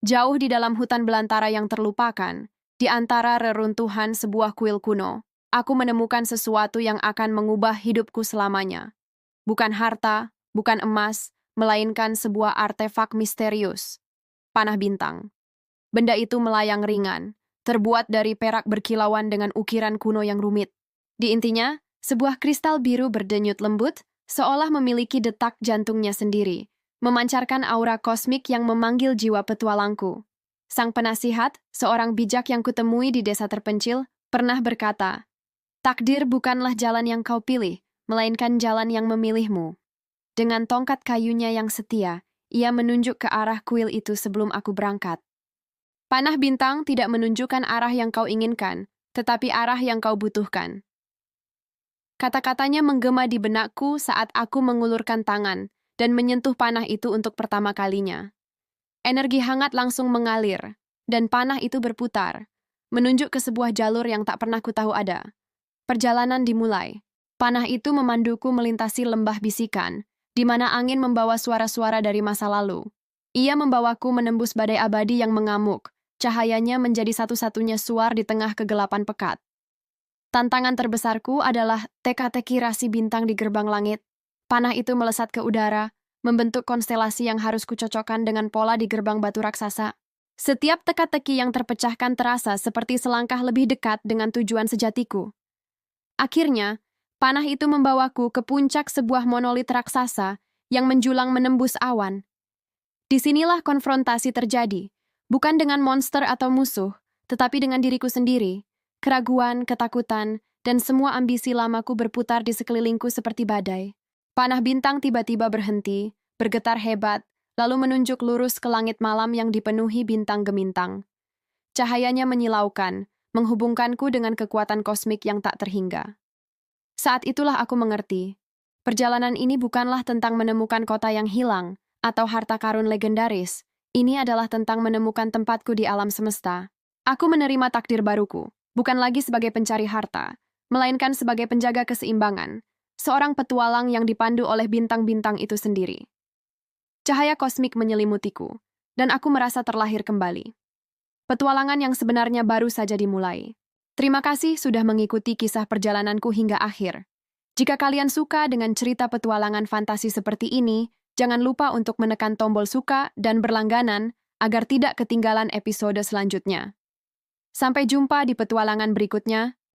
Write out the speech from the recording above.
Jauh di dalam hutan belantara yang terlupakan, di antara reruntuhan sebuah kuil kuno, aku menemukan sesuatu yang akan mengubah hidupku selamanya. Bukan harta, bukan emas, melainkan sebuah artefak misterius. Panah bintang. Benda itu melayang ringan, terbuat dari perak berkilauan dengan ukiran kuno yang rumit. Di intinya, sebuah kristal biru berdenyut lembut, seolah memiliki detak jantungnya sendiri, memancarkan aura kosmik yang memanggil jiwa petualangku. Sang penasihat, seorang bijak yang kutemui di desa terpencil, pernah berkata, "Takdir bukanlah jalan yang kau pilih, melainkan jalan yang memilihmu." Dengan tongkat kayunya yang setia, ia menunjuk ke arah kuil itu sebelum aku berangkat. Panah bintang tidak menunjukkan arah yang kau inginkan, tetapi arah yang kau butuhkan. Kata-katanya menggema di benakku saat aku mengulurkan tangan dan menyentuh panah itu untuk pertama kalinya. Energi hangat langsung mengalir, dan panah itu berputar, menunjuk ke sebuah jalur yang tak pernah kutahu ada. Perjalanan dimulai. Panah itu memanduku melintasi lembah bisikan, di mana angin membawa suara-suara dari masa lalu. Ia membawaku menembus badai abadi yang mengamuk, cahayanya menjadi satu-satunya suar di tengah kegelapan pekat. Tantangan terbesarku adalah teka-teki rasi bintang di gerbang langit. Panah itu melesat ke udara, membentuk konstelasi yang harus kucocokkan dengan pola di gerbang batu raksasa. Setiap teka-teki yang terpecahkan terasa seperti selangkah lebih dekat dengan tujuan sejatiku. Akhirnya, panah itu membawaku ke puncak sebuah monolit raksasa yang menjulang menembus awan. Disinilah konfrontasi terjadi, bukan dengan monster atau musuh, tetapi dengan diriku sendiri. Keraguan, ketakutan, dan semua ambisi lamaku berputar di sekelilingku seperti badai. Panah bintang tiba-tiba berhenti, bergetar hebat, lalu menunjuk lurus ke langit malam yang dipenuhi bintang gemintang. Cahayanya menyilaukan, menghubungkanku dengan kekuatan kosmik yang tak terhingga. Saat itulah aku mengerti. Perjalanan ini bukanlah tentang menemukan kota yang hilang atau harta karun legendaris. Ini adalah tentang menemukan tempatku di alam semesta. Aku menerima takdir baruku, bukan lagi sebagai pencari harta, melainkan sebagai penjaga keseimbangan, seorang petualang yang dipandu oleh bintang-bintang itu sendiri. Cahaya kosmik menyelimutiku, dan aku merasa terlahir kembali. Petualangan yang sebenarnya baru saja dimulai. Terima kasih sudah mengikuti kisah perjalananku hingga akhir. Jika kalian suka dengan cerita petualangan fantasi seperti ini, jangan lupa untuk menekan tombol suka dan berlangganan agar tidak ketinggalan episode selanjutnya. Sampai jumpa di petualangan berikutnya.